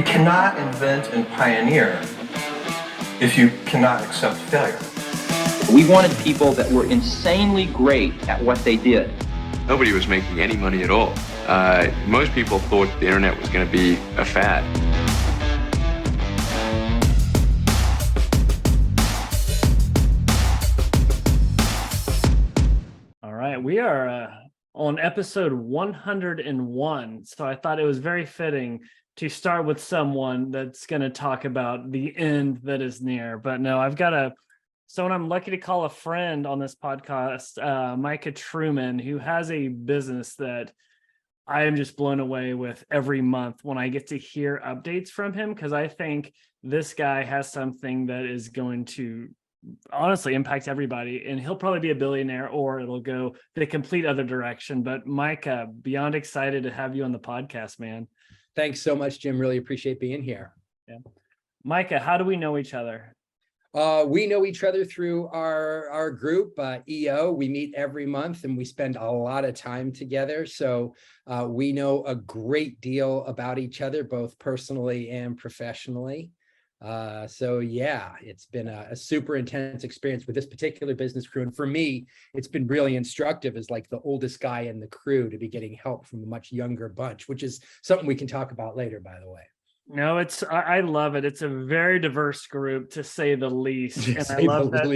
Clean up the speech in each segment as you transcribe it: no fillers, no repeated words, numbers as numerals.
cannot invent and pioneer if you cannot accept failure. We wanted people that were insanely great at what they did. Nobody was making any money at all. Most people thought the internet was going to be a fad. All right, we are on episode 101. So I thought it was very fitting to start with someone that's going to talk about the end that is near. But no, I've got someone I'm lucky to call a friend on this podcast, Micah Truman, who has a business that I am just blown away with every month when I get to hear updates from him, because I think this guy has something that is going to honestly impact everybody, and he'll probably be a billionaire or it'll go the complete other direction. But Micah, beyond excited to have you on the podcast, man. Thanks so much, Jim. Really appreciate being here. Yeah. Micah, how do we know each other? We know each other through our group, EO. We meet every month and we spend a lot of time together. So we know a great deal about each other, both personally and professionally. So yeah, it's been a super intense experience with this particular business crew. And for me, it's been really instructive as like the oldest guy in the crew to be getting help from a much younger bunch, which is something we can talk about later, by the way. No, I love it. It's a very diverse group, to say the least. And I love that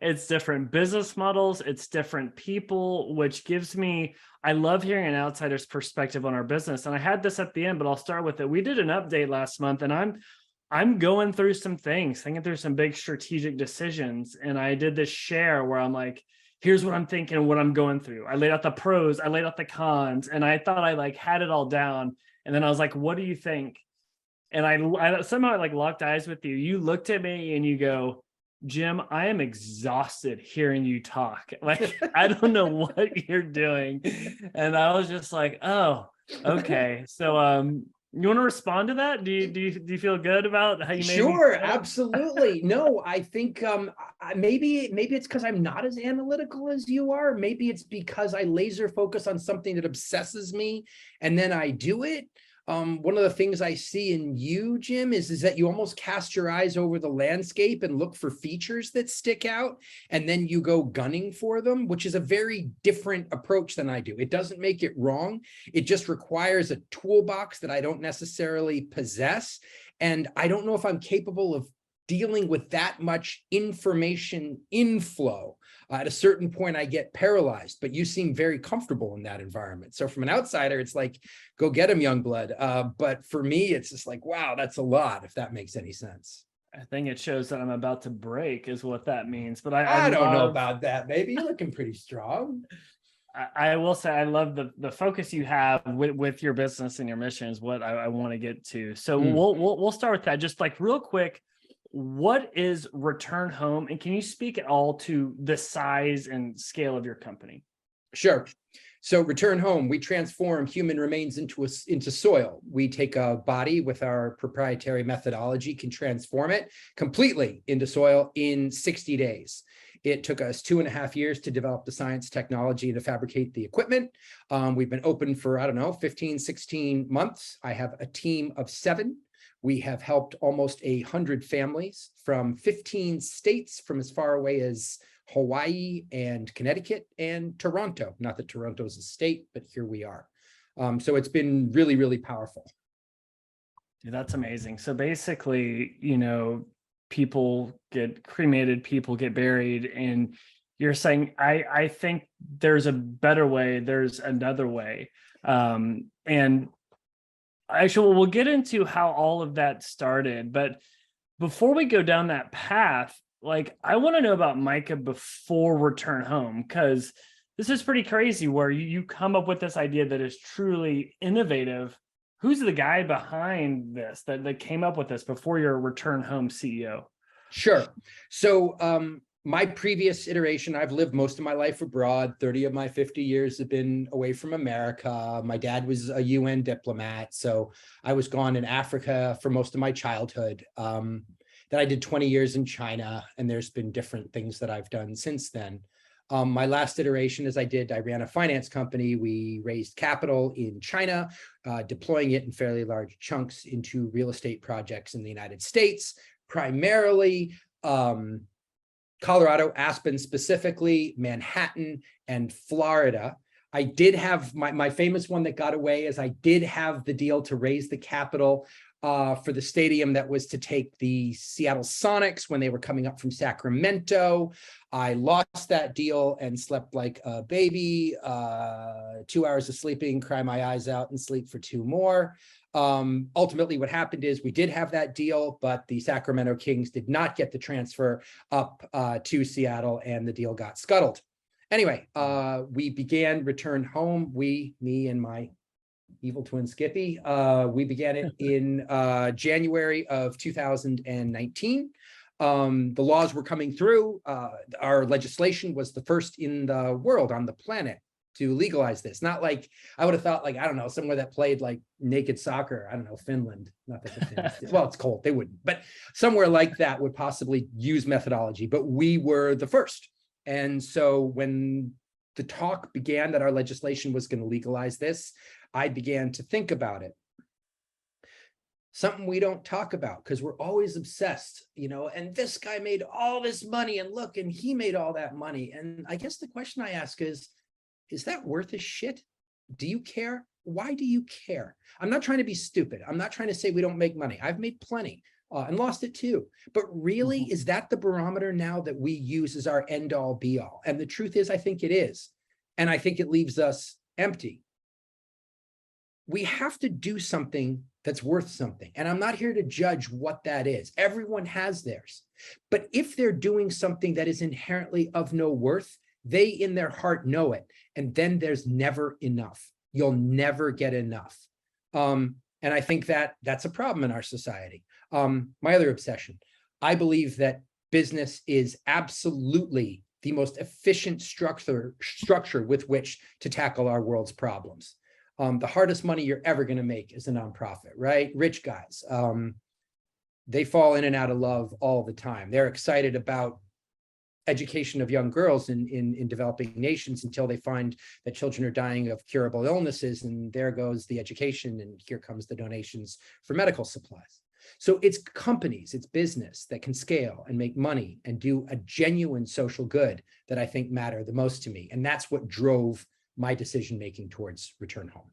it's different business models, it's different people, which gives me, I love hearing an outsider's perspective on our business. And I had this at the end, but I'll start with it. We did an update last month, and I'm going through some things, thinking through some big strategic decisions. And I did this share where I'm like, here's what I'm thinking and what I'm going through. I laid out the pros, I laid out the cons, and I thought I like had it all down. And then I was like, what do you think? And I somehow like locked eyes with you. You looked at me and you go, Jim, I am exhausted hearing you talk. Like, I don't know what you're doing. And I was just like, oh, okay. So you want to respond to that? Do you feel good about how you made Sure, absolutely. No, I think maybe it's because I'm not as analytical as you are. Maybe it's because I laser focus on something that obsesses me and then I do it. One of the things I see in you, Jim, is that you almost cast your eyes over the landscape and look for features that stick out, and then you go gunning for them, which is a very different approach than I do. It doesn't make it wrong. It just requires a toolbox that I don't necessarily possess. And I don't know if I'm capable of dealing with that much information inflow. At a certain point, I get paralyzed, but you seem very comfortable in that environment. So from an outsider, it's like, go get him, young blood. But for me, it's just like, wow, that's a lot, if that makes any sense. I think it shows that I'm about to break is what that means. But I don't know about that. Maybe you're looking pretty strong. I will say I love the focus you have with your business and your mission is what I want to get to. So we'll start with that. Just like real quick. What is Return Home? And can you speak at all to the size and scale of your company? Sure. So Return Home, we transform human remains into soil. We take a body with our proprietary methodology, can transform it completely into soil in 60 days. It took us 2.5 years to develop the science technology to fabricate the equipment. We've been open for, 15, 16 months. I have a team of 7. We have helped almost 100 families from 15 states, from as far away as Hawaii and Connecticut and Toronto. Not that Toronto is a state, but here we are. So it's been really, really powerful. Dude, that's amazing. So basically, people get cremated, people get buried, and you're saying, I think there's a better way, there's another way. And actually, we'll get into how all of that started, but before we go down that path, like I want to know about Micah before Return Home, because this is pretty crazy where you come up with this idea that is truly innovative. Who's the guy behind this that came up with this before your Return Home CEO? Sure. So my previous iteration, I've lived most of my life abroad. 30 of my 50 years have been away from America. My dad was a UN diplomat, so I was gone in Africa for most of my childhood. Then I did 20 years in China, and there's been different things that I've done since then. My last iteration, as I ran a finance company. We raised capital in China, deploying it in fairly large chunks into real estate projects in the United States, primarily Colorado, Aspen specifically, Manhattan, and Florida. I did have my famous one that got away is I did have the deal to raise the capital for the stadium that was to take the Seattle Sonics when they were coming up from Sacramento. I lost that deal and slept like a baby, 2 hours of sleeping, cry my eyes out and sleep for 2 more. Ultimately, what happened is we did have that deal, but the Sacramento Kings did not get the transfer up to Seattle, and the deal got scuttled. Anyway, we began Return Home. Me and my evil twin Skippy. We began it in January of 2019. The laws were coming through. Our legislation was the first in the world, on the planet, to legalize this. Not like, I would have thought, like, I don't know, somewhere that played like naked soccer, I don't know, Finland. Not that the Finns, well, it's cold, they wouldn't, but somewhere like that would possibly use methodology, but we were the first. And so when the talk began that our legislation was going to legalize this, I began to think about it. Something we don't talk about because we're always obsessed, you know, and this guy made all this money and look, and he made all that money. And I guess the question I ask is that worth a shit? Do you care? Why do you care? I'm not trying to be stupid. I'm not trying to say we don't make money. I've made plenty and lost it too. But really, is that the barometer now that we use as our end all be all? And the truth is, I think it is. And I think it leaves us empty. We have to do something that's worth something. And I'm not here to judge what that is. Everyone has theirs. But if they're doing something that is inherently of no worth, they in their heart know it. And then there's never enough. You'll never get enough. And I think that that's a problem in our society. My other obsession, I believe that business is absolutely the most efficient structure with which to tackle our world's problems. The hardest money you're ever going to make is a nonprofit, right? Rich guys, they fall in and out of love all the time. They're excited about education of young girls in developing nations until they find that children are dying of curable illnesses, and there goes the education, and here comes the donations for medical supplies. So it's companies, it's business that can scale and make money and do a genuine social good that I think matter the most to me. And that's what drove my decision-making towards Return Home.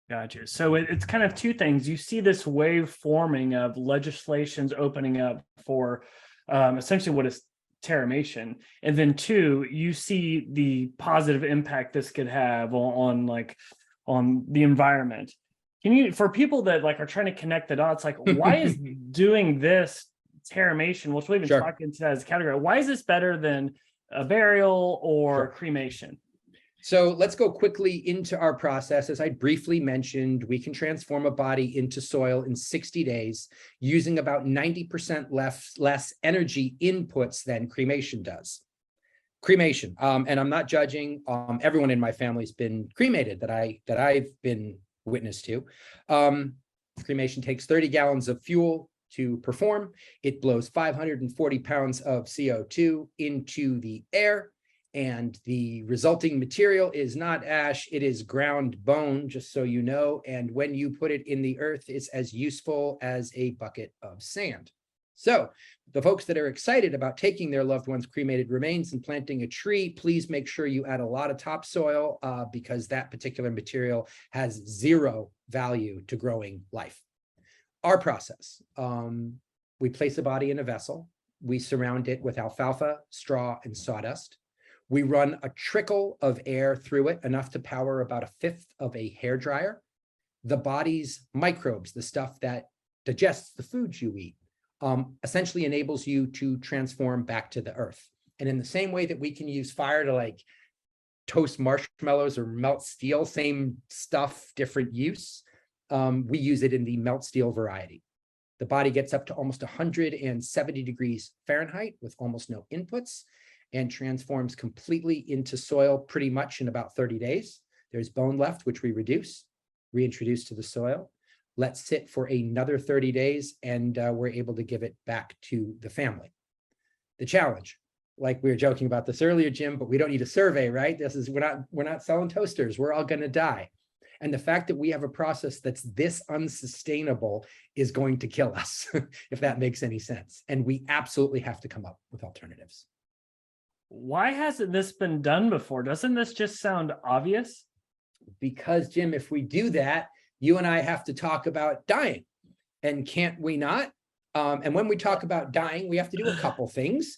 Gotcha. So it's kind of two things. You see this wave forming of legislations opening up for essentially what is Terramation. And then two, you see the positive impact this could have on the environment. Can you, for people that like are trying to connect the dots, like why is doing this Terramation, which we'll even talk into as a category, why is this better than a burial or cremation? So let's go quickly into our process. As I briefly mentioned, we can transform a body into soil in 60 days using about 90% less energy inputs than cremation does. Cremation, and I'm not judging. Everyone in my family's been cremated that I've been witness to. Cremation takes 30 gallons of fuel to perform. It blows 540 pounds of CO2 into the air. And the resulting material is not ash, it is ground bone, just so you know. And when you put it in the earth, it's as useful as a bucket of sand. So the folks that are excited about taking their loved ones' cremated remains and planting a tree, please make sure you add a lot of topsoil because that particular material has zero value to growing life. Our process, we place a body in a vessel. We surround it with alfalfa, straw, and sawdust. We run a trickle of air through it, enough to power about 1/5 of a hairdryer. The body's microbes, the stuff that digests the foods you eat, essentially enables you to transform back to the earth. And in the same way that we can use fire to like toast marshmallows or melt steel, same stuff, different use, we use it in the melt steel variety. The body gets up to almost 170 degrees Fahrenheit with almost no inputs, and transforms completely into soil pretty much in about 30 days. There's bone left, which we reduce, reintroduce to the soil, let sit for another 30 days, and we're able to give it back to the family. The challenge, like we were joking about this earlier, Jim, but we don't need a survey, right? We're not selling toasters. We're all going to die. And the fact that we have a process that's this unsustainable is going to kill us, if that makes any sense. And we absolutely have to come up with alternatives. Why hasn't this been done before? Doesn't this just sound obvious? Because, Jim, if we do that, you and I have to talk about dying. And can't we not? And when we talk about dying, we have to do a couple things.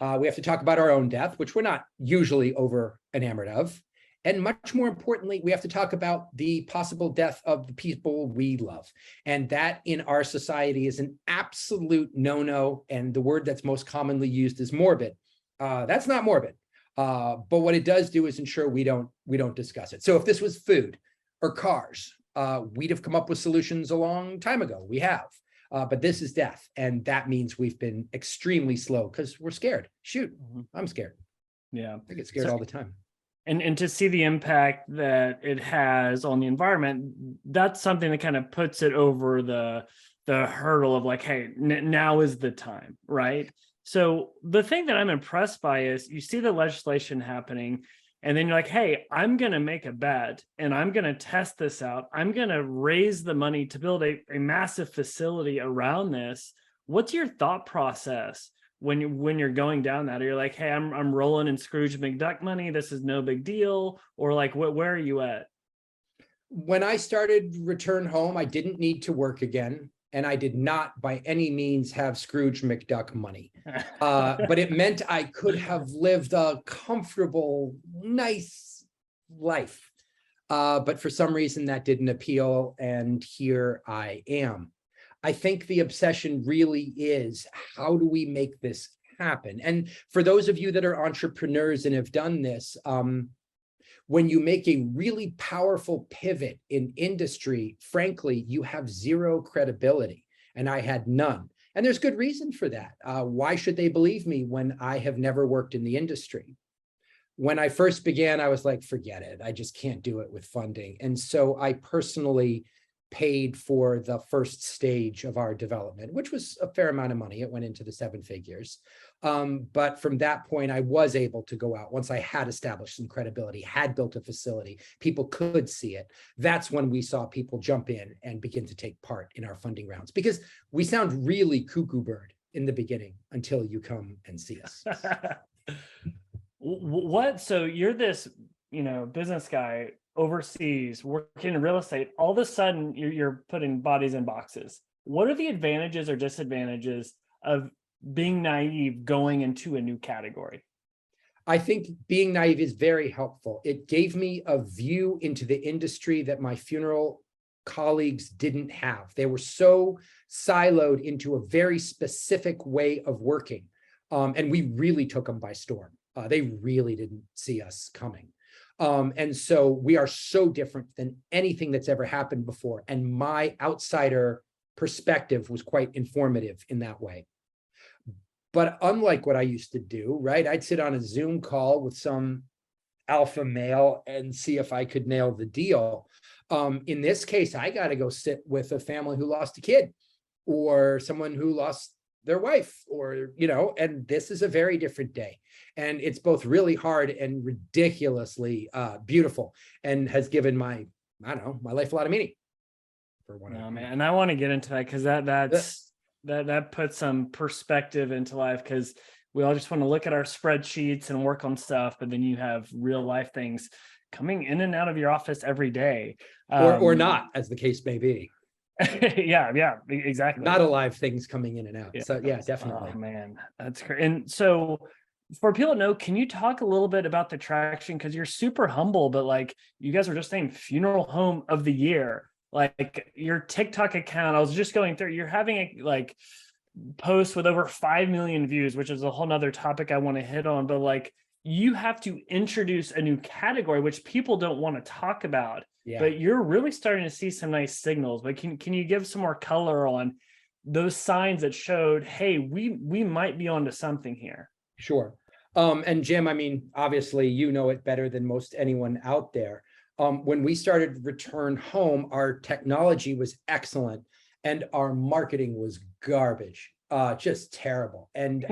We have to talk about our own death, which we're not usually over enamored of. And much more importantly, we have to talk about the possible death of the people we love. And that in our society is an absolute no-no. And the word that's most commonly used is morbid. That's not morbid. But what it does do is ensure we don't discuss it. So if this was food or cars, we'd have come up with solutions a long time ago. We have. But this is death. And that means we've been extremely slow because we're scared. Shoot, I'm scared. Yeah. I get scared all the time. And to see the impact that it has on the environment, that's something that kind of puts it over the hurdle of like, hey, now is the time, right? So the thing that I'm impressed by is you see the legislation happening, and then you're like, hey, I'm going to make a bet and I'm going to test this out. I'm going to raise the money to build a massive facility around this. What's your thought process when you're going down that? Are you like, hey, I'm rolling in Scrooge McDuck money. This is no big deal. Or like, where are you at? When I started Return Home, I didn't need to work again. And I did not by any means have Scrooge McDuck money. But it meant I could have lived a comfortable, nice life. But for some reason that didn't appeal. And here I am. I think the obsession really is, how do we make this happen? And for those of you that are entrepreneurs and have done this, when you make a really powerful pivot in industry, frankly, you have zero credibility. And I had none. And there's good reason for that. Why should they believe me when I have never worked in the industry? When I first began, I was like, forget it. I just can't do it with funding. And so I personally paid for the first stage of our development, which was a fair amount of money. It went into the 7 figures. But from that point, I was able to go out once I had established some credibility, had built a facility, people could see it. That's when we saw people jump in and begin to take part in our funding rounds, because we sound really cuckoo bird in the beginning until you come and see us. So you're this, business guy overseas working in real estate. All of a sudden you're putting bodies in boxes. What are the advantages or disadvantages of being naive going into a new category? I think being naive is very helpful. It gave me a view into the industry that my funeral colleagues didn't have. They were so siloed into a very specific way of working. And we really took them by storm. They really didn't see us coming. And so we are so different than anything that's ever happened before. And my outsider perspective was quite informative in that way. But unlike what I used to do, right? I'd sit on a Zoom call with some alpha male and see if I could nail the deal. In this case, I got to go sit with a family who lost a kid, or someone who lost their wife, or, and this is a very different day. And it's both really hard and ridiculously beautiful, and has given my life a lot of meaning. For one. Oh, man. And I want to get into that, because that puts some perspective into life, because we all just want to look at our spreadsheets and work on stuff, but then you have real life things coming in and out of your office every day. Or not, as the case may be. Yeah, exactly. Not alive things coming in and out. Yeah. So yeah, definitely. Oh man, that's great. And so for people to know, can you talk a little bit about the traction? Because you're super humble, but like you guys are just saying funeral home of the year. Like your TikTok account, I was just going through, you're having a post with over 5 million views, which is a whole nother topic I want to hit on. But like you have to introduce a new category, which people don't want to talk about. Yeah. But you're really starting to see some nice signals. But can you give some more color on those signs that showed, hey, we might be onto something here? Sure. And Jim, obviously, you know it better than most anyone out there. When we started Return Home, our technology was excellent and our marketing was garbage, just terrible. And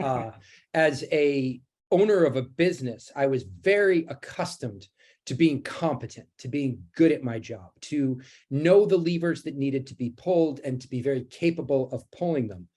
as a owner of a business, I was very accustomed to being competent, to being good at my job, to know the levers that needed to be pulled and to be very capable of pulling them.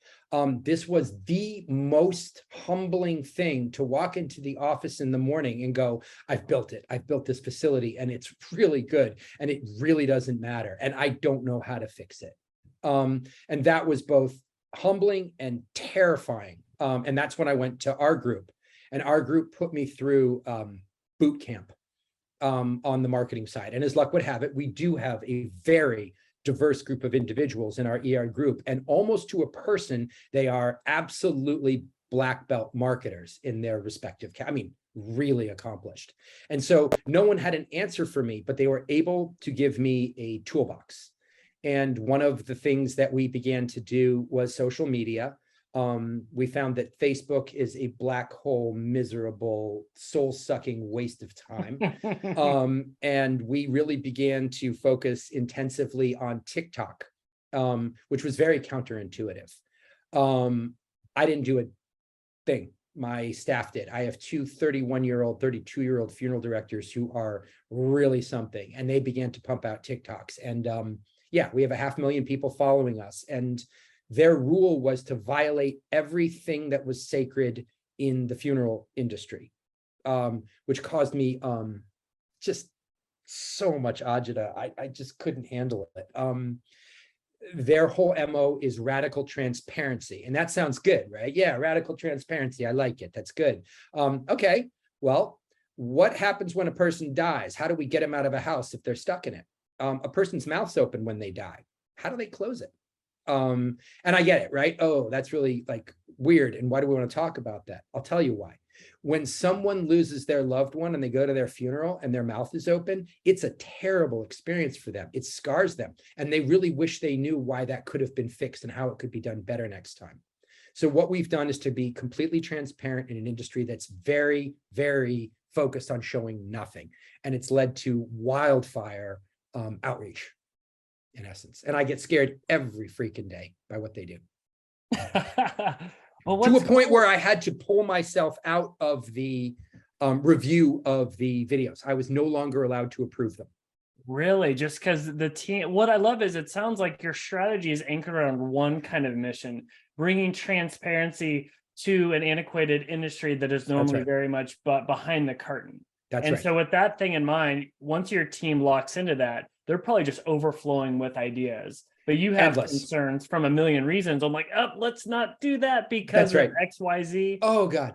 This was the most humbling thing to walk into the office in the morning and go, I've built it. I've built this facility and it's really good and it really doesn't matter. And I don't know how to fix it. And that was both humbling and terrifying. And that's when I went to our group, and our group put me through boot camp on the marketing side. And as luck would have it, we do have a very diverse group of individuals in our ER group, and almost to a person, they are absolutely black belt marketers in their respective, I mean, really accomplished. And so no one had an answer for me, but they were able to give me a toolbox. And one of the things that we began to do was social media. We found that Facebook is a black hole, miserable, soul-sucking waste of time. And we really began to focus intensively on TikTok, which was very counterintuitive. I didn't do a thing. My staff did. I have two 31-year-old, 32-year-old funeral directors who are really something, and they began to pump out TikToks. And yeah, we have 500,000 people following us, and their rule was to violate everything that was sacred in the funeral industry, which caused me just so much agita. I just couldn't handle it. Their whole MO is radical transparency. And that sounds good, right? Yeah, radical transparency. I like it. That's good. Okay, well, what happens when a person dies? How do we get them out of a house if they're stuck in it? A person's mouth's open when they die. How do they close it? And I get it, right? Oh, that's really like weird. And why do we want to talk about that? I'll tell you why. When someone loses their loved one and they go to their funeral and their mouth is open, it's a terrible experience for them. It scars them. And they really wish they knew why that could have been fixed and how it could be done better next time. So what we've done is to be completely transparent in an industry that's very, very focused on showing nothing. And it's led to wildfire outreach, in essence. And I get scared every freaking day by what they do. Well, to a point where I had to pull myself out of the review of the videos. I was no longer allowed to approve them. Really? Just because the team, what I love is it sounds like your strategy is anchored around one kind of mission, bringing transparency to an antiquated industry that is normally very much behind the curtain. And so with that thing in mind, once your team locks into that, they're probably just overflowing with ideas. But you have concerns from a million reasons. I'm like, oh, let's not do that because of XYZ. Oh, God.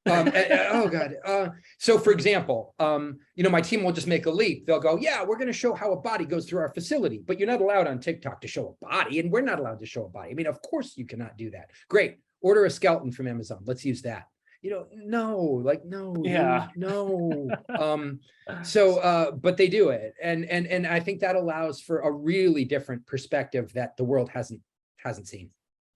Oh, God. So, for example, my team will just make a leap. They'll go, yeah, we're going to show how a body goes through our facility, but you're not allowed on TikTok to show a body, and we're not allowed to show a body. I mean, of course you cannot do that. Great. Order a skeleton from Amazon. Let's use that. No. Yeah. No. But they do it. And I think that allows for a really different perspective that the world hasn't seen.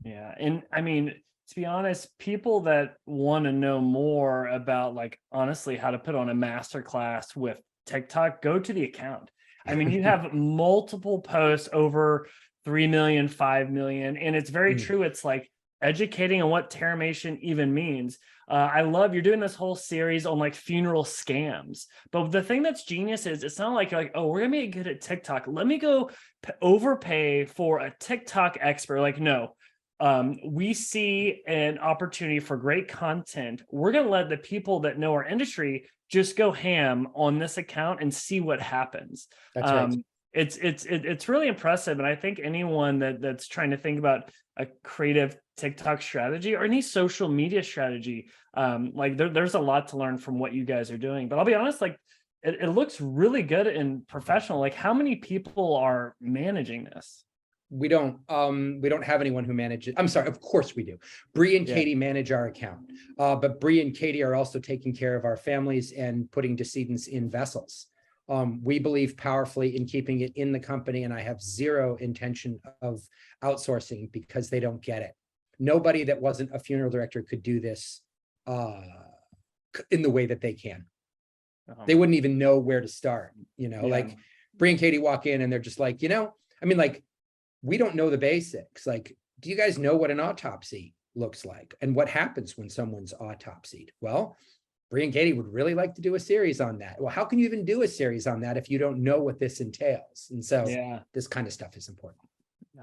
Yeah. And I mean, to be honest, people that want to know more about, like, honestly, how to put on a masterclass with TikTok, go to the account. I mean, you have multiple posts over 3 million, 5 million. And it's very true. It's like educating on what Terramation even means. I love you're doing this whole series on like funeral scams. But the thing that's genius is it's not like you're like, oh, we're gonna be good at TikTok. Let me go overpay for a TikTok expert. Like, no, we see an opportunity for great content. We're gonna let the people that know our industry just go ham on this account and see what happens. That's right. It's really impressive. And I think anyone that's trying to think about a creative TikTok strategy or any social media strategy, like there's a lot to learn from what you guys are doing. But I'll be honest, like it looks really good and professional. Like, how many people are managing this? We don't have anyone who manages. I'm sorry, of course we do. Bree and Katie manage our account, but Bree and Katie are also taking care of our families and putting decedents in vessels. We believe powerfully in keeping it in the company, and I have zero intention of outsourcing because they don't get it. Nobody that wasn't a funeral director could do this in the way that they can. They wouldn't even know where to start. Like Bree and Katie walk in and they're just like, we don't know the basics. Like, do you guys know what an autopsy looks like and what happens when someone's autopsied. Well, Bree and Katie would really like to do a series on that. Well, how can you even do a series on that if you don't know what this entails? And so this kind of stuff is important.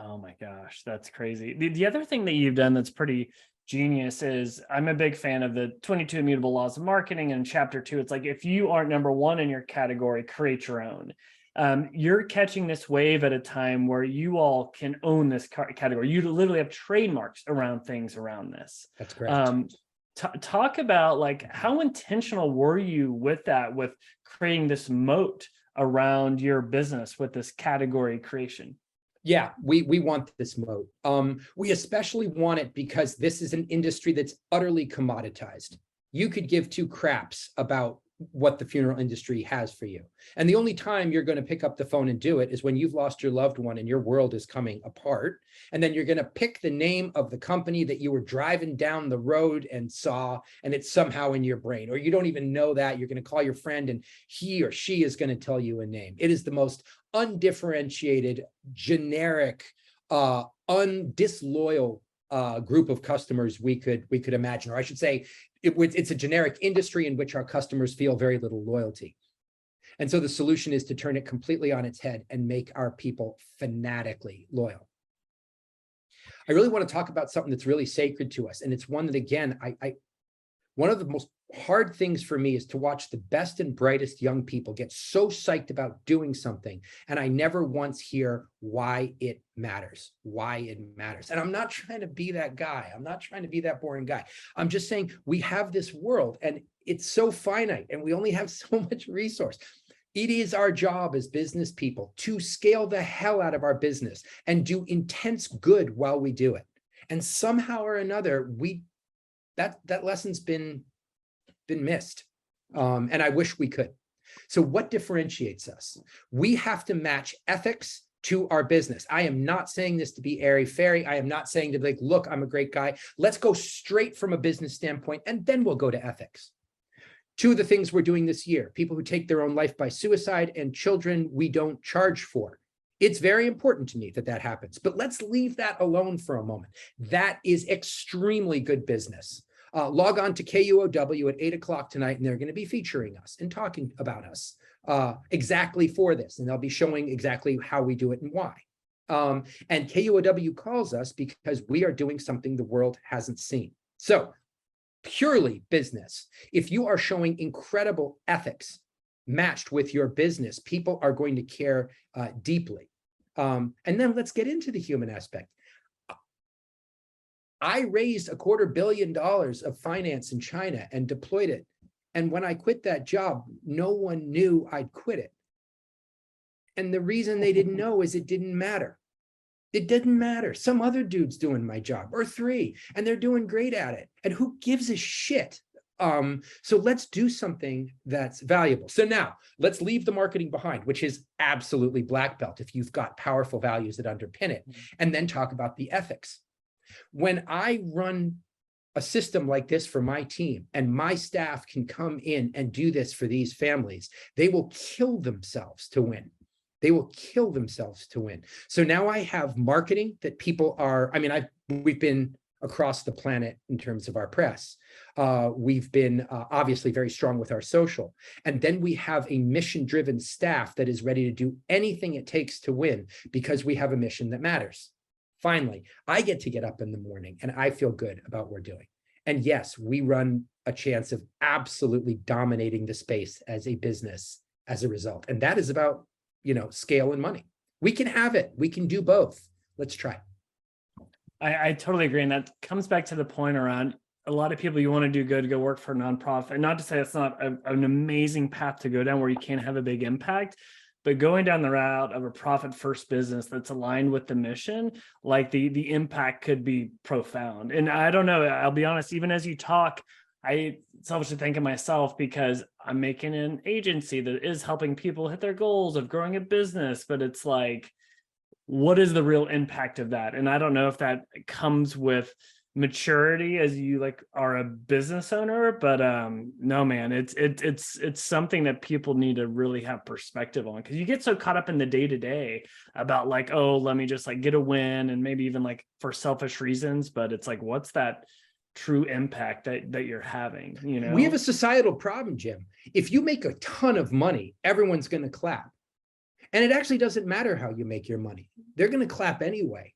Oh my gosh, that's crazy. The other thing that you've done that's pretty genius is I'm a big fan of the 22 immutable laws of marketing. And chapter 2, it's like, if you aren't number one in your category, create your own. You're catching this wave at a time where you all can own this category. You literally have trademarks around things around this. That's correct. Talk about like how intentional were you with that, with creating this moat around your business with this category creation? Yeah, we want this moat. We especially want it because this is an industry that's utterly commoditized. You could give two craps about what the funeral industry has for you. And the only time you're going to pick up the phone and do it is when you've lost your loved one and your world is coming apart. And then you're going to pick the name of the company that you were driving down the road and saw, and it's somehow in your brain, or you don't even know that. You're going to call your friend and he or she is going to tell you a name. It is the most undifferentiated, generic, disloyal group of customers we could imagine, or I should say, it's a generic industry in which our customers feel very little loyalty. And so the solution is to turn it completely on its head and make our people fanatically loyal. I really want to talk about something that's really sacred to us. And it's one that, again, one of the most hard things for me is to watch the best and brightest young people get so psyched about doing something. And I never once hear why it matters, And I'm not trying to be that guy. I'm not trying to be that boring guy. I'm just saying we have this world and it's so finite and we only have so much resource. It is our job as business people to scale the hell out of our business and do intense good while we do it. And somehow or another, that lesson's been missed. And I wish we could. So what differentiates us? We have to match ethics to our business. I am not saying this to be airy-fairy. I am not saying to be like, look, I'm a great guy. Let's go straight from a business standpoint, and then we'll go to ethics. Two of the things we're doing this year, people who take their own life by suicide and children we don't charge for. It's very important to me that that happens, but let's leave that alone for a moment. That is extremely good business. Log on to KUOW at 8 o'clock tonight, and they're going to be featuring us and talking about us exactly for this. And they'll be showing exactly how we do it and why. And KUOW calls us because we are doing something the world hasn't seen. So purely business. If you are showing incredible ethics matched with your business, people are going to care deeply. And then let's get into the human aspect. I raised $250 million of finance in China and deployed it. And when I quit that job, no one knew I'd quit it. And the reason they didn't know is it didn't matter. It didn't matter. Some other dude's doing my job, or three, and they're doing great at it. And who gives a shit? So let's do something that's valuable. So now let's leave the marketing behind, which is absolutely black belt if you've got powerful values that underpin it, and then talk about the ethics. When I run a system like this for my team and my staff can come in and do this for these families, they will kill themselves to win. They will kill themselves to win. So now I have marketing that people are, we've been across the planet in terms of our press. We've been obviously very strong with our social. And then we have a mission-driven staff that is ready to do anything it takes to win because we have a mission that matters. Finally, I get to get up in the morning and I feel good about what we're doing. And yes, we run a chance of absolutely dominating the space as a business as a result. And that is about, scale and money. We can have it. We can do both. Let's try. I totally agree. And that comes back to the point around a lot of people, you want to do good, go work for a nonprofit. And not to say it's not an amazing path to go down where you can't have a big impact, but going down the route of a profit first business that's aligned with the mission, like the impact could be profound. And I don't know, I'll be honest, even as you talk, I selfishly think of myself because I'm making an agency that is helping people hit their goals of growing a business, but it's like, what is the real impact of that? And I don't know if that comes with maturity as you like are a business owner, but no man, it's something that people need to really have perspective on, because you get so caught up in the day-to-day about like, oh, let me just like get a win, and maybe even like for selfish reasons, but it's like, what's that true impact that you're having, you know? We have a societal problem, Jim. If you make a ton of money, everyone's going to clap. And it actually doesn't matter how you make your money. They're going to clap anyway.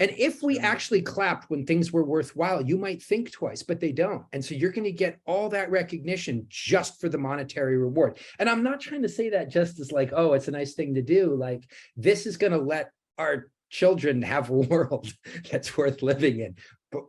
And if we actually clapped when things were worthwhile, you might think twice, but they don't. And so you're going to get all that recognition just for the monetary reward. And I'm not trying to say that just as like, oh, it's a nice thing to do. Like, this is going to let our children have a world that's worth living in. But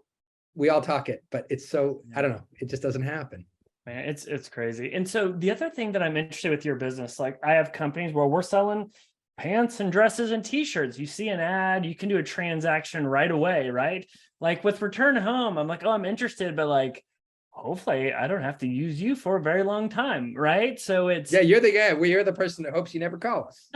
we all talk it, but it's so, I don't know, it just doesn't happen. Man, it's crazy. And so the other thing that I'm interested with your business, like I have companies where we're selling pants and dresses and t-shirts. You see an ad, you can do a transaction right away, right? Like with Return Home, I'm like, oh, I'm interested, but like, hopefully I don't have to use you for a very long time, right? So it's you're the guy. You're the person that hopes you never call us.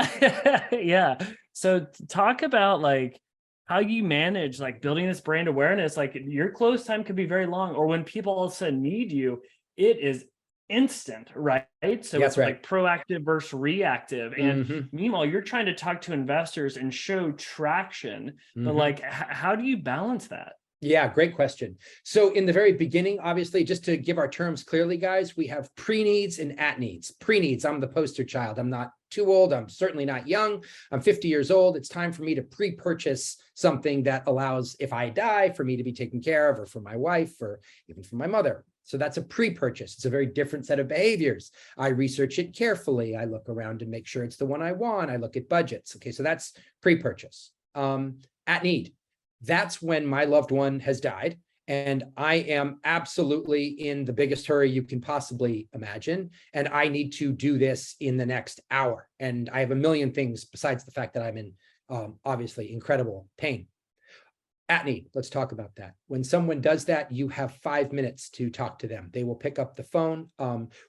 Yeah. So talk about like how you manage like building this brand awareness. Like your close time could be very long, or when people all of a sudden need you, it is instant, right? So it's like proactive versus reactive. And meanwhile, you're trying to talk to investors and show traction, but like, how do you balance that? Yeah, great question. So in the very beginning, obviously, just to give our terms clearly, guys, we have pre-needs and at-needs. Pre-needs, I'm the poster child. I'm not too old. I'm certainly not young. I'm 50 years old. It's time for me to pre-purchase something that allows, if I die, for me to be taken care of, or for my wife, or even for my mother. So that's a pre-purchase. It's a very different set of behaviors. I research it carefully. I look around to make sure it's the one I want. I look at budgets. Okay, so that's pre-purchase. At need. That's when my loved one has died, and I am absolutely in the biggest hurry you can possibly imagine, and I need to do this in the next hour. And I have a million things besides the fact that I'm in obviously incredible pain. At need, let's talk about that. When someone does that, you have 5 minutes to talk to them. They will pick up the phone.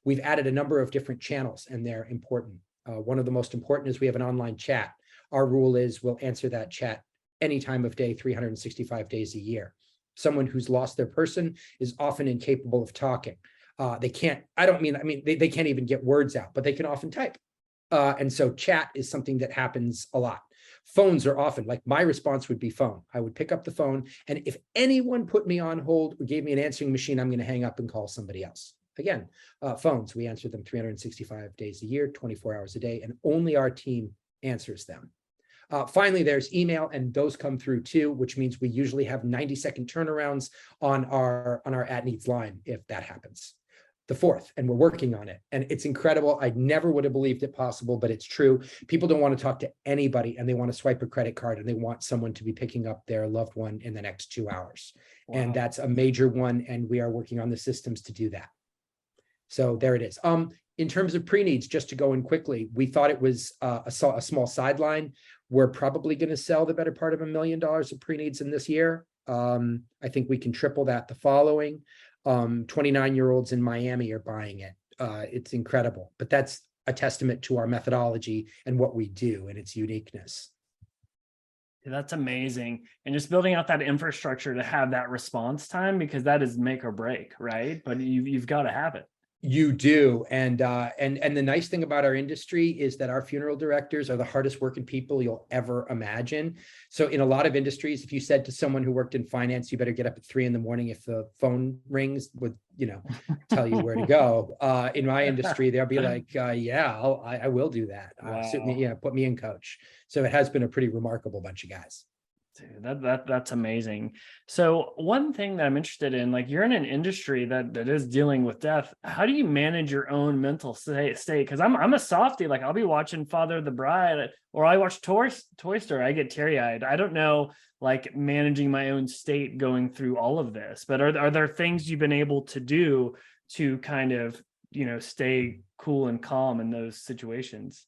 We've added a number of different channels, and they're important. One of the most important is we have an online chat. Our rule is we'll answer that chat any time of day, 365 days a year. Someone who's lost their person is often incapable of talking. They can't, they can't even get words out, but they can often type. And so chat is something that happens a lot. Phones are often, like my response would be phone. I would pick up the phone, and if anyone put me on hold or gave me an answering machine, I'm going to hang up and call somebody else. Again, phones, we answer them 365 days a year, 24 hours a day, and only our team answers them. Finally, there's email, and those come through too, which means we usually have 90-second turnarounds on our at needs line if that happens. The fourth, and we're working on it, and it's incredible. I never would have believed it possible, but it's true. People don't want to talk to anybody, and they want to swipe a credit card, and they want someone to be picking up their loved one in the next 2 hours. Wow. And that's a major one, and we are working on the systems to do that. So there it is. In terms of pre-needs, just to go in quickly, we thought it was a small sideline. We're probably going to sell the better part of $1 million of pre-needs in this year. I think we can triple that the following. 29-year-olds in Miami are buying it. It's incredible, but that's a testament to our methodology and what we do and its uniqueness. That's amazing. And just building out that infrastructure to have that response time, because that is make or break, right? But you've got to have it. You do. And the nice thing about our industry is that our funeral directors are the hardest working people you'll ever imagine. So in a lot of industries, if you said to someone who worked in finance, you better get up at 3 in the morning if the phone rings, would, tell you where to go. In my industry, they'll be like, yeah, I will do that. Wow. Put me in, coach. So it has been a pretty remarkable bunch of guys. Dude, that's amazing. So one thing that I'm interested in, like you're in an industry that is dealing with death. How do you manage your own mental state? Because I'm a softie. Like I'll be watching Father of the Bride, or I watch Toy Story. I get teary-eyed. I don't know, like managing my own state going through all of this. But are there things you've been able to do to kind of stay cool and calm in those situations?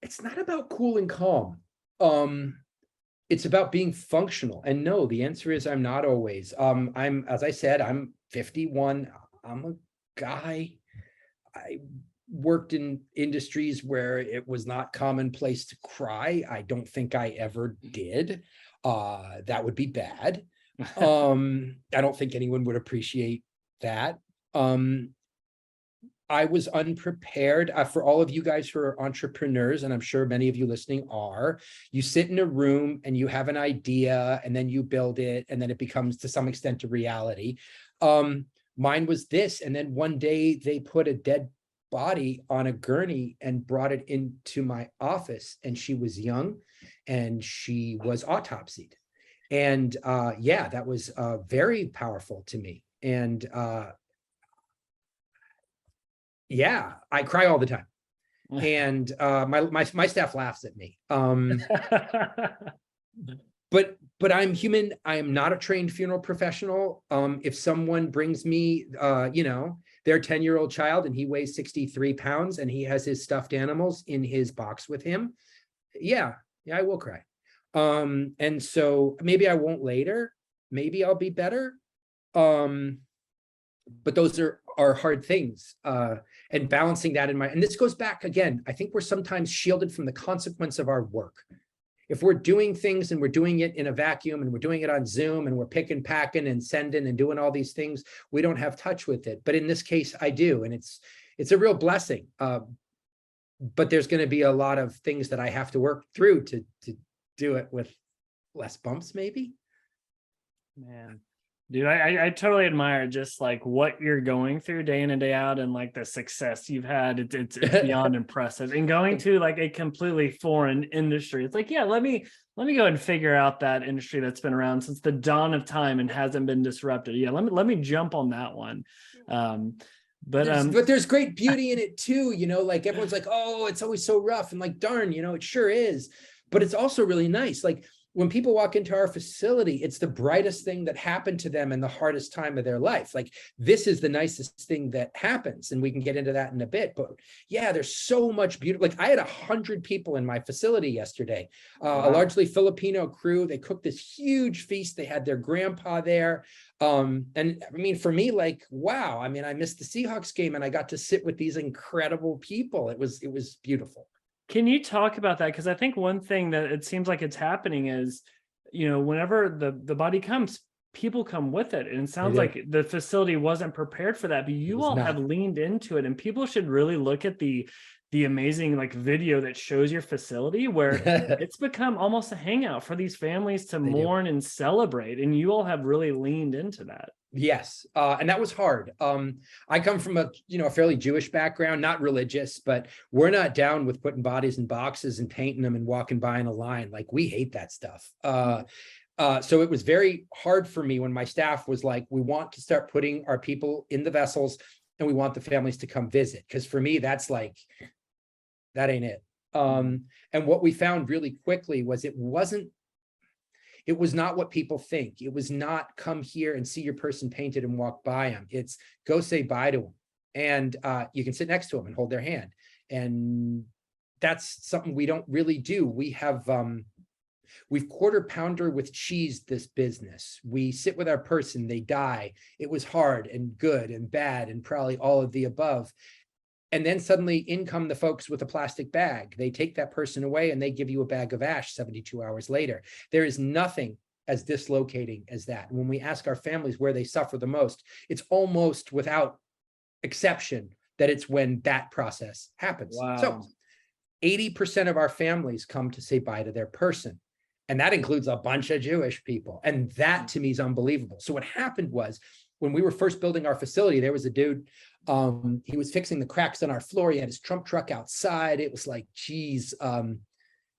It's not about cool and calm. It's about being functional. And no, the answer is I'm not always. As I said, I'm 51. I'm a guy. I worked in industries where it was not commonplace to cry. I don't think I ever did. That would be bad. I don't think anyone would appreciate that. I was unprepared. For all of you guys who are entrepreneurs, and I'm sure many of you listening are, you sit in a room and you have an idea and then you build it and then it becomes to some extent a reality. Mine was this, and then one day they put a dead body on a gurney and brought it into my office, and she was young and she was autopsied. And yeah, that was very powerful to me. And yeah, I cry all the time. And my staff laughs at me. But I'm human. I am not a trained funeral professional. If someone brings me, their 10-year-old child and he weighs 63 pounds and he has his stuffed animals in his box with him, yeah, I will cry. And so maybe I won't later. Maybe I'll be better. But those are hard things. And balancing that and this goes back again, I think we're sometimes shielded from the consequence of our work. If we're doing things and we're doing it in a vacuum and we're doing it on Zoom and we're picking, packing and sending and doing all these things, we don't have touch with it. But in this case, I do. And it's a real blessing. But there's going to be a lot of things that I have to work through to do it with less bumps, maybe. Man, dude, I totally admire just like what you're going through day in and day out, and like the success you've had. It's beyond impressive. And going to like a completely foreign industry, it's like, yeah, let me go and figure out that industry that's been around since the dawn of time and hasn't been disrupted. Yeah, let me jump on that one. But there's great beauty in it too. Like everyone's like, oh, it's always so rough, and like, darn, it sure is. But it's also really nice. Like when people walk into our facility, it's the brightest thing that happened to them in the hardest time of their life. Like this is the nicest thing that happens. And we can get into that in a bit, but yeah, there's so much beauty. Like I had 100 people in my facility yesterday, wow. A largely Filipino crew. They cooked this huge feast. They had their grandpa there. And I mean, for me, like, wow, I mean, I missed the Seahawks game and I got to sit with these incredible people. It was beautiful. Can you talk about that? Because I think one thing that it seems like it's happening is, whenever the body comes, people come with it. And it sounds like the facility wasn't prepared for that, but you all have leaned into it. And people should really look at the amazing like video that shows your facility, where it's become almost a hangout for these families to mourn and celebrate. And you all have really leaned into that. Yes. And that was hard. I come from a fairly Jewish background, not religious, but we're not down with putting bodies in boxes and painting them and walking by in a line. Like we hate that stuff. So it was very hard for me when my staff was like, we want to start putting our people in the vessels and we want the families to come visit. Because for me, that's like, that ain't it. And what we found really quickly was it was not what people think. It was not come here and see your person painted and walk by them. It's go say bye to them. And you can sit next to them and hold their hand. And that's something we don't really do. We've quarter pounder with cheese this business. We sit with our person, they die. It was hard and good and bad and probably all of the above. And then suddenly in come the folks with a plastic bag. They take that person away and they give you a bag of ash 72 hours later. There is nothing as dislocating as that. And when we ask our families where they suffer the most, it's almost without exception that it's when that process happens. Wow. So 80% of our families come to say bye to their person. And that includes a bunch of Jewish people. And that to me is unbelievable. So what happened was, when we were first building our facility, there was a dude, he was fixing the cracks on our floor. He had his Trump truck outside. It was like, geez,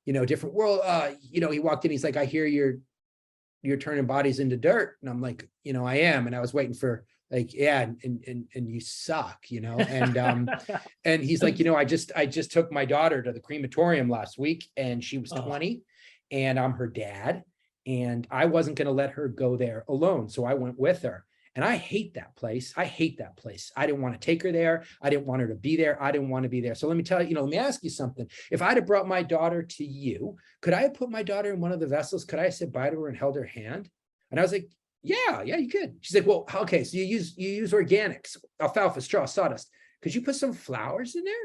different world. He walked in, he's like, I hear you're turning bodies into dirt. And I'm like, I am. And I was waiting for like, yeah, and you suck, and and he's like, I just took my daughter to the crematorium last week and she was 20 and I'm her dad. And I wasn't going to let her go there alone. So I went with her. And I hate that place. I didn't want to take her there. I didn't want her to be there. I didn't want to be there. So let me tell you, let me ask you something. If I'd have brought my daughter to you, could I have put my daughter in one of the vessels? Could I have said bye to her and held her hand? And I was like, yeah, you could. She's like, well, okay. So you use organics, alfalfa, straw, sawdust. Could you put some flowers in there?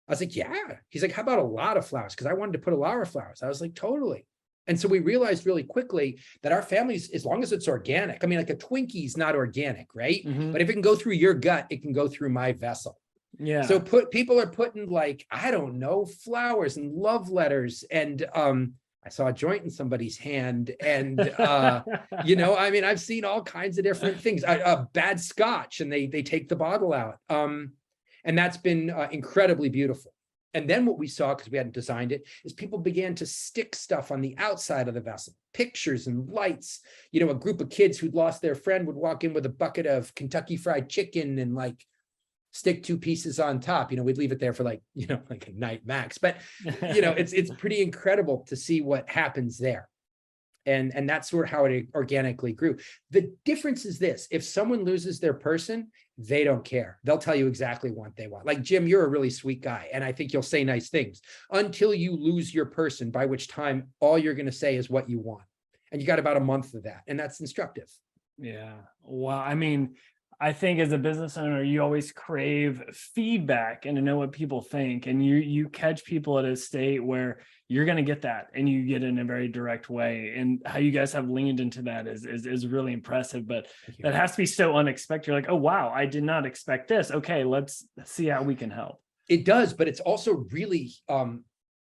I was like, yeah. He's like, how about a lot of flowers? Because I wanted to put a lot of flowers. I was like, totally. And so we realized really quickly that our families, as long as it's organic, I mean, like a Twinkie's not organic, right? But if it can go through your gut, it can go through my vessel. Yeah. So people are putting like, I don't know, flowers and love letters. And I saw a joint in somebody's hand. And you know, I mean, I've seen all kinds of different things. Bad scotch, and they take the bottle out. And that's been incredibly beautiful. And then what we saw, because we hadn't designed it, is people began to stick stuff on the outside of the vessel, pictures and lights. You know, a group of kids who'd lost their friend would walk in with a bucket of Kentucky Fried Chicken and like stick 2 pieces on top. You know, we'd leave it there for like, you know, like a night max. But, you know, it's pretty incredible to see what happens there. And that's sort of how it organically grew. The difference is this: if someone loses their person, they don't care. They'll tell you exactly what they want. Like, Jim, you're a really sweet guy, and I think you'll say nice things until you lose your person, by which time all you're going to say is what you want. And you got about a month of that, and that's instructive. Yeah. Well, I mean, I think as a business owner, you always crave feedback and to know what people think. And you catch people at a state where you're going to get that, and you get it in a very direct way. And how you guys have leaned into that is really impressive. But that has to be so unexpected. You're like, oh, wow, I did not expect this. Okay, let's see how we can help. It does, but it's also really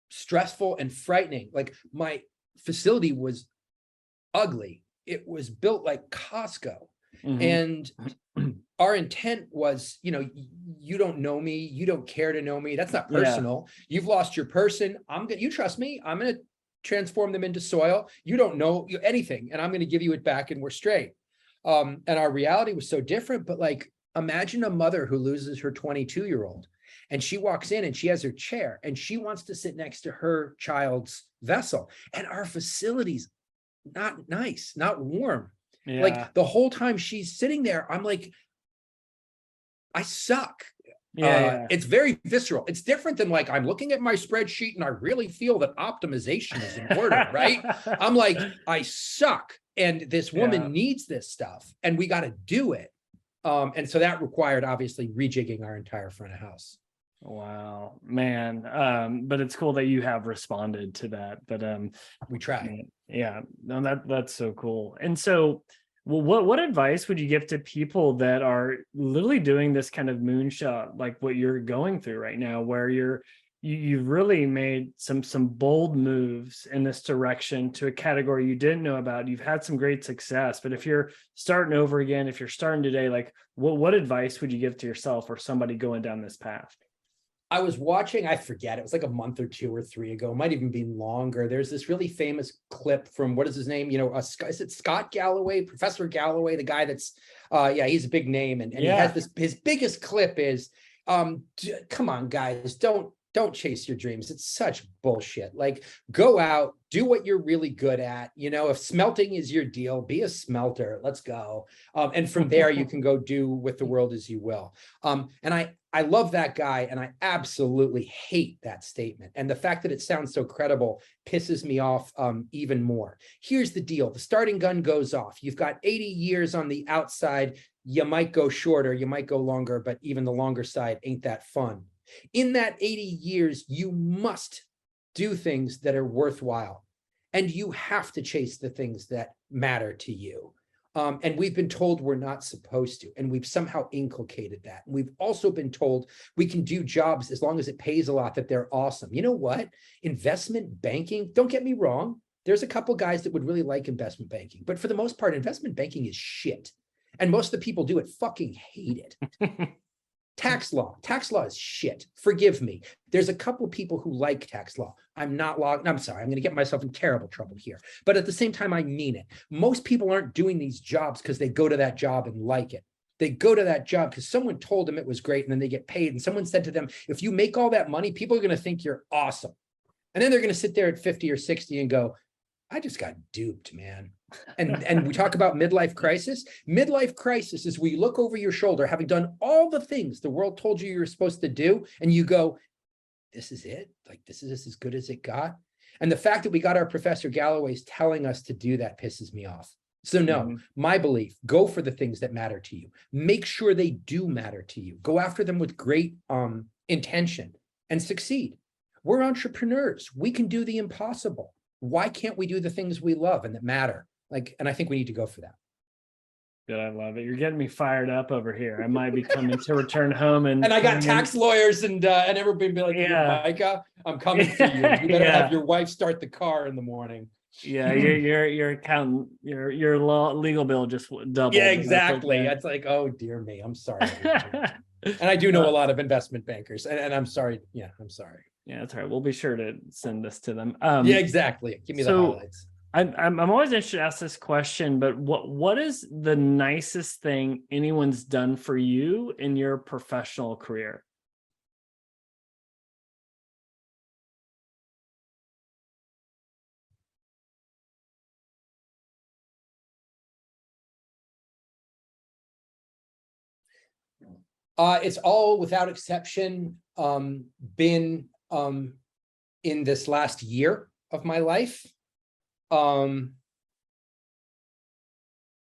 stressful and frightening. Like, my facility was ugly. It was built like Costco. And our intent was, you know, you don't know me, you don't care to know me. That's not personal. You've lost your person. You trust me. I'm going to transform them into soil. You don't know anything, and I'm going to give you it back, and we're straight. And our reality was so different. But like, imagine a mother who loses her 22-year-old, and she walks in and she has her chair and she wants to sit next to her child's vessel. And our facility's not nice, not warm. Yeah. Like, the whole time she's sitting there, I'm like, I suck. It's very visceral. It's different than like, I'm looking at my spreadsheet and I really feel that optimization is in order, right? I'm like, I suck. And this woman needs this stuff, and we got to do it. And so that required, obviously, rejigging our entire front of house. Wow, man. But it's cool that you have responded to that. But we try. Yeah, no, that's so cool. And so, well, what advice would you give to people that are literally doing this kind of moonshot, like what you're going through right now, where you've really made some bold moves in this direction to a category you didn't know about. You've had some great success, but if you're starting over again, if you're starting today, like what advice would you give to yourself or somebody going down this path? I was watching, I forget, it was like a month or 2 or 3 ago, it might even be longer. There's this really famous clip from, what is his name? You know, is it Scott Galloway, Professor Galloway, the guy that's, he's a big name. And he has this, his biggest clip is, come on, guys, don't chase your dreams. It's such bullshit. Like, go out, do what you're really good at. You know, if smelting is your deal, be a smelter. Let's go. And from there, you can go do with the world as you will. And I love that guy, and I absolutely hate that statement. And the fact that it sounds so credible pisses me off even more. Here's the deal. The starting gun goes off. You've got 80 years on the outside. You might go shorter, you might go longer, but even the longer side ain't that fun. In that 80 years, you must do things that are worthwhile, and you have to chase the things that matter to you. And we've been told we're not supposed to, and we've somehow inculcated that. We've also been told we can do jobs as long as it pays a lot, that they're awesome. You know what? Investment banking, don't get me wrong, there's a couple guys that would really like investment banking, but for the most part, investment banking is shit. And most of the people do it fucking hate it. Tax law is shit. Forgive me. There's a couple of people who like tax law. I'm sorry, I'm going to get myself in terrible trouble here. But at the same time, I mean it. Most people aren't doing these jobs because they go to that job and like it. They go to that job because someone told them it was great, and then they get paid. And someone said to them, if you make all that money, people are going to think you're awesome. And then they're going to sit there at 50 or 60 and go, I just got duped, man. And we talk about midlife crisis. Midlife crisis is where you look over your shoulder, having done all the things the world told you were supposed to do, and you go, this is it? Like, this is as good as it got? And the fact that we got our Professor Galloway's telling us to do that pisses me off. So no, my belief, go for the things that matter to you. Make sure they do matter to you. Go after them with great intention and succeed. We're entrepreneurs. We can do the impossible. why can't we do the things we love and that matter? Like, and I think we need to go for that. Good, I love it. You're getting me fired up over here. I might be coming to return home and I got tax lawyers and everybody be like, Yeah. Micah, I'm coming for you. You better have your wife start the car in the morning. Yeah, your accountant, your legal bill just doubled. Yeah, exactly. That's like, oh dear me, I'm sorry. And I do know a lot of investment bankers, and I'm sorry. Yeah, I'm sorry. Yeah, that's right. We'll be sure to send this to them. Yeah, exactly. Give me the highlights. I'm always interested to ask this question, but what is the nicest thing anyone's done for you in your professional career? It's all without exception been in this last year of my life. And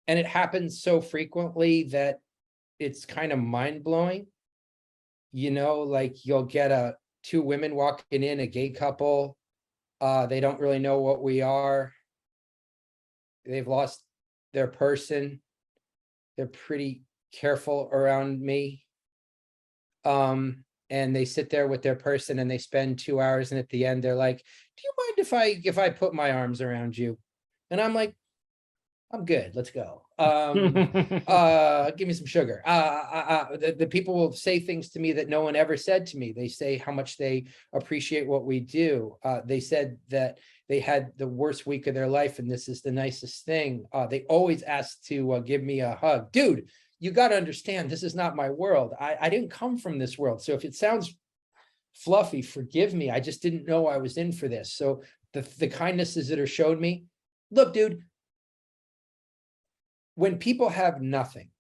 it happens so frequently that it's kind of mind-blowing. You know, like you'll get two women walking in, a gay couple. They don't really know what we are. They've lost their person. They're pretty careful around me. And they sit there with their person and they spend 2 hours, and at the end they're like, do you mind if I put my arms around you? And I'm like, I'm good, let's go. Give me some sugar. The people will say things to me that no one ever said to me. They say how much they appreciate what we do. They said that they had the worst week of their life and this is the nicest thing. They always ask to give me a hug. Dude, you got to understand, this is not my world. I didn't come from this world. So if it sounds fluffy, forgive me. I just didn't know I was in for this. So the kindnesses that are showed me, look, dude, when people have nothing,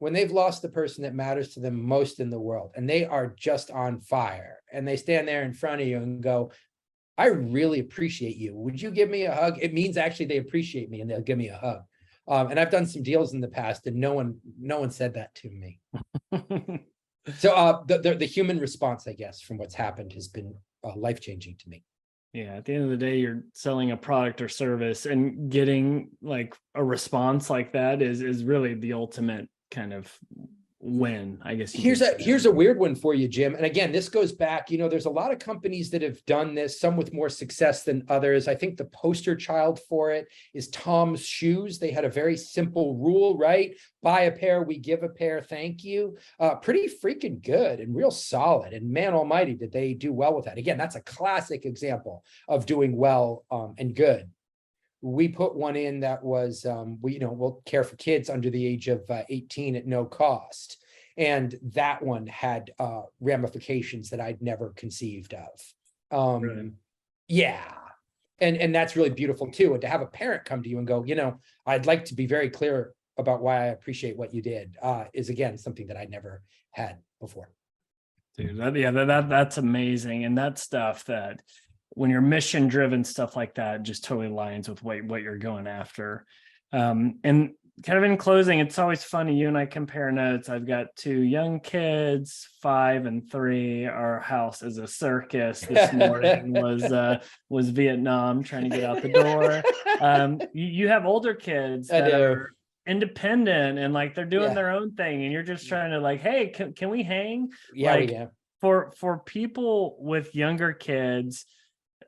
when they've lost the person that matters to them most in the world, and they are just on fire, and they stand there in front of you and go, I really appreciate you. Would you give me a hug? It means actually they appreciate me and they'll give me a hug. And I've done some deals in the past and no one said that to me. So the human response, I guess, from what's happened has been life-changing to me. Yeah, at the end of the day, you're selling a product or service, and getting like a response like that is really the ultimate kind of win, I guess. Here's a weird one for you, Jim. And again, this goes back, there's a lot of companies that have done this, some with more success than others. I think the poster child for it is Tom's Shoes. They had a very simple rule, right? Buy a pair, we give a pair, thank you. Pretty freaking good and real solid. And man almighty, did they do well with that. Again, that's a classic example of doing well and good. We put one in that was, we'll care for kids under the age of 18 at no cost. And that one had ramifications that I'd never conceived of. Really? Yeah. And that's really beautiful too. And to have a parent come to you and go, I'd like to be very clear about why I appreciate what you did is, again, something that I never had before. Dude, that's amazing. And that stuff that, when you're mission driven, stuff like that just totally aligns with what you're going after. And kind of in closing, it's always funny, you and I compare notes. I've got 2 young kids, 5 and 3. Our house is a circus. This morning was Vietnam, trying to get out the door. You have older kids that are independent and like they're doing their own thing, and you're just trying to like, hey, can we hang? Yeah. For people with younger kids,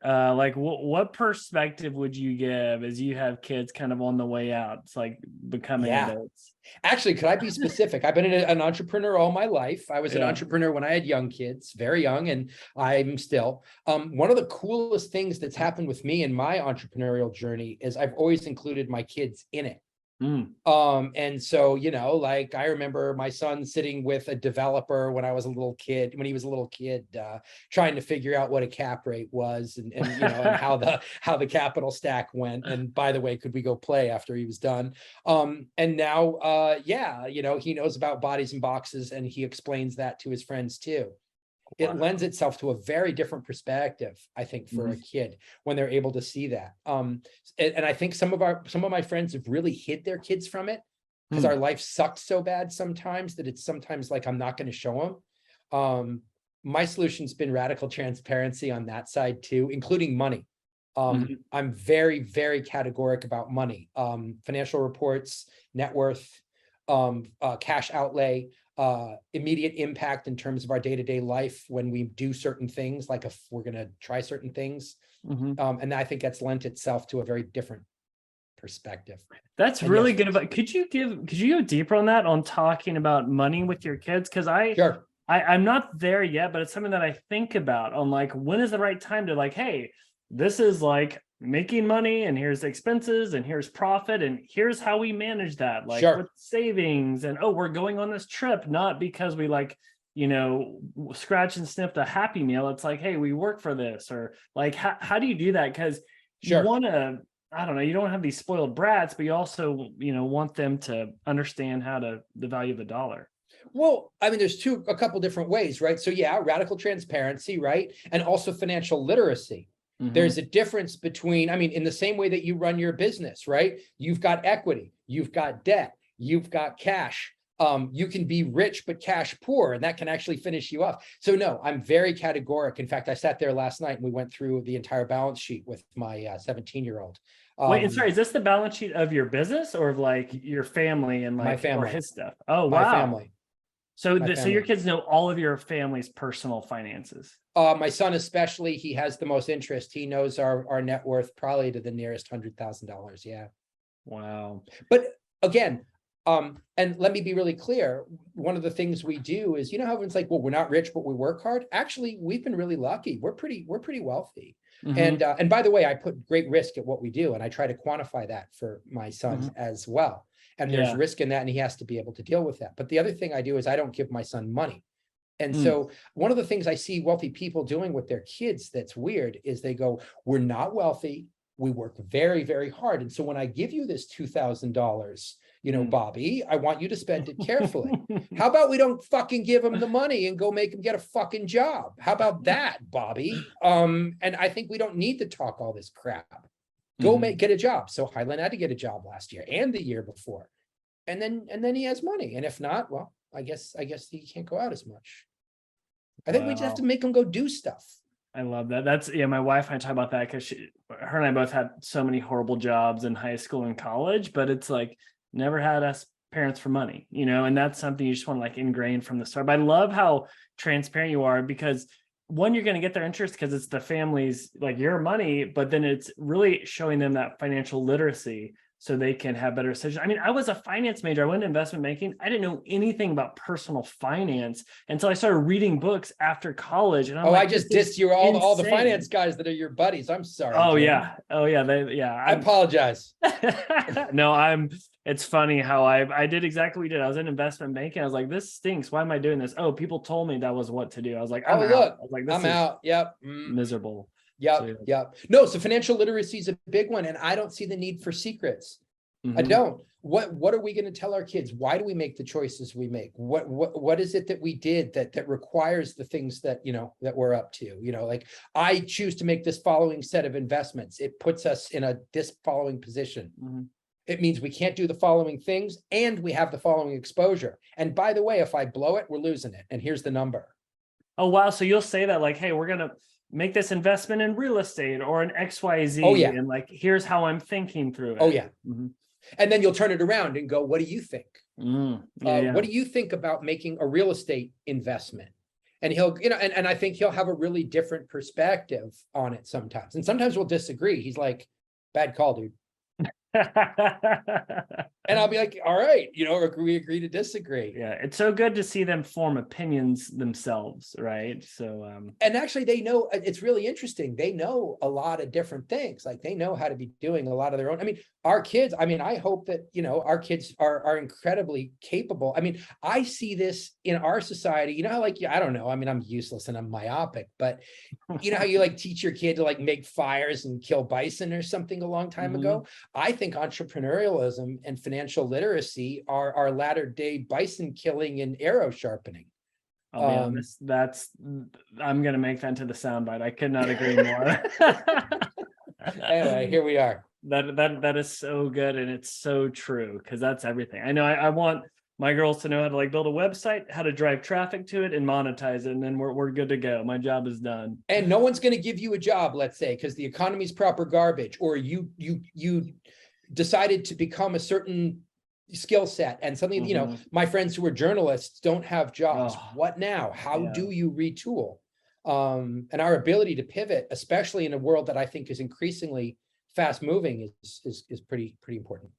like what perspective would you give as you have kids kind of on the way out? It's like becoming adults. Actually, could I be specific? I've been an entrepreneur all my life. I was an entrepreneur when I had young kids, very young, and I'm still. One of the coolest things that's happened with me in my entrepreneurial journey is I've always included my kids in it. And so, like I remember my son sitting with a developer when he was a little kid, trying to figure out what a cap rate was and and how the capital stack went. And by the way, could we go play after he was done? And now, he knows about bodies and boxes, and he explains that to his friends too. It lends itself to a very different perspective, I think, for a kid when they're able to see that. And I think some of my friends have really hid their kids from it because our life sucks so bad sometimes that it's sometimes like I'm not going to show them. My solution's been radical transparency on that side too, including money. I'm very, very categoric about money. Financial reports, net worth, cash outlay, immediate impact in terms of our day-to-day life when we do certain things, like if we're going to try certain things. And I think that's lent itself to a very different perspective. That's And really yes, good. But could you go deeper on that, on talking about money with your kids? Because sure. I'm not there yet, but it's something that I think about on like, when is the right time to like, hey, this is like making money and here's the expenses and here's profit and here's how we manage that, like Sure. with savings, and oh, we're going on this trip not because we like, you know, scratch and sniff the Happy Meal. It's like, hey, we work for this. Or like, how do you do that? Because you Sure. want to, I don't know, you don't have these spoiled brats, but you also, you know, want them to understand the value of the dollar. Well, I mean, there's a couple different ways, right? So yeah, radical transparency, right? And also financial literacy. There's a difference between, I mean, in the same way that you run your business, right? You've got equity, you've got debt, you've got cash. You can be rich, but cash poor, and that can actually finish you off. So no, I'm very categoric. In fact, I sat there last night and we went through the entire balance sheet with my 17-year-old. Wait, and sorry, is this the balance sheet of your business or of like your family and like My family. or his stuff? Oh, my wow. family. So, My so your family. kids know all of your family's personal finances. My son especially, he has the most interest. He knows our net worth probably to the nearest $100,000. Yeah. Wow. But again, and let me be really clear. One of the things we do is, you know, how everyone's like, well, we're not rich, but we work hard. Actually, we've been really lucky. We're pretty wealthy. And by the way, I put great risk at what we do, and I try to quantify that for my son as well. And there's risk in that, and he has to be able to deal with that. But the other thing I do is I don't give my son money. And so one of the things I see wealthy people doing with their kids that's weird is they go, we're not wealthy. We work very, very hard. And so when I give you this $2,000, you know, Bobby, I want you to spend it carefully. How about we don't fucking give him the money and go make him get a fucking job? How about that, Bobby? And I think we don't need to talk all this crap. Go get a job. So Highland had to get a job last year and the year before. And then he has money. And if not, well, I guess he can't go out as much. I think we just have to make him go do stuff. I love that. That's, yeah, my wife and I talk about that because her and I both had so many horrible jobs in high school and college, but it's like never had us parents for money, you know, and that's something you just want to like ingrain from the start. But I love how transparent you are, because one, you're going to get their interest because it's the family's like your money, but then it's really showing them that financial literacy so they can have better decisions. I mean, I was a finance major. I went into investment banking. I didn't know anything about personal finance until I started reading books after college. And I'm like, I just dissed you all the finance guys that are your buddies. I'm sorry. Oh, Jim. yeah. Oh, yeah. I apologize. No, it's funny how I did exactly what you did. I was in investment banking. I was like, this stinks. Why am I doing this? Oh, people told me that was what to do. I was like, I'm out. I was like, this I'm out. Yep. Miserable. Yep. No, so financial literacy is a big one. And I don't see the need for secrets. I don't. What are we going to tell our kids? Why do we make the choices we make? What is it that we did that requires the things that, you know, that we're up to? You know, like I choose to make this following set of investments. It puts us in this following position. It means we can't do the following things and we have the following exposure. And by the way, if I blow it, we're losing it. And here's the number. Oh, wow. So you'll say that like, hey, we're going to make this investment in real estate or in XYZ. Oh, yeah. And like, here's how I'm thinking through it. Oh, yeah. And then you'll turn it around and go, what do you think? What do you think about making a real estate investment? And he'll, you know, and I think he'll have a really different perspective on it sometimes. And sometimes we'll disagree. He's like, bad call, dude. And I'll be like, all right, you know, we agree to disagree. Yeah, it's so good to see them form opinions themselves, right? So and actually they know, it's really interesting. They know a lot of different things. Like they know how to be doing a lot of their own. I mean, our kids, I mean, I hope that, you know, our kids are incredibly capable. I mean, I see this in our society, you know, how like, I don't know, I mean, I'm useless and I'm myopic, but you know how you like teach your kid to like make fires and kill bison or something a long time ago? I think entrepreneurialism and financial literacy are our latter day bison killing and arrow sharpening. I'll be honest, I'm going to make that into the soundbite. I could not agree more. Anyway, here we are. That is so good. And it's so true, because that's everything. I know I want My goal is to know how to like build a website, how to drive traffic to it and monetize it. And then we're good to go. My job is done. And no one's going to give you a job, let's say, because the economy's proper garbage, or you decided to become a certain skill set and something, you know, my friends who are journalists don't have jobs. What now? How do you retool? And our ability to pivot, especially in a world that I think is increasingly fast moving, is pretty important.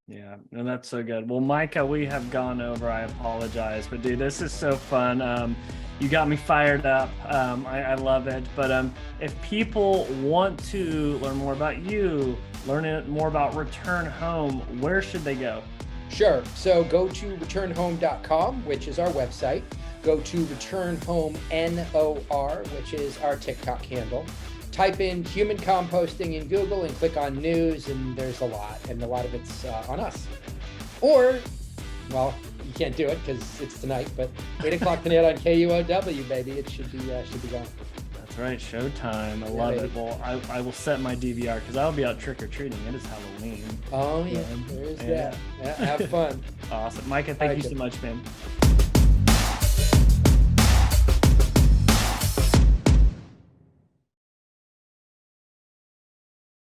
Yeah, and that's so good. Well, Micah, we have gone over. I apologize, but dude, this is so fun. You got me fired up. I love it. But if people want to learn more about you, learn more about Return Home, where should they go? Sure. So go to returnhome.com, which is our website. Go to Return Home NOR, which is our TikTok handle. Type in human composting in Google and click on news, and there's a lot of it's on us. Or, well, you can't do it because it's tonight, but 8 o'clock tonight on KUOW, baby. It should be gone. That's right, showtime. I love it. Well, I will set my DVR because I'll be out trick-or-treating. It is Halloween. Oh, yeah, there's that. Yeah, have fun. Awesome. Micah, thank you so much, man.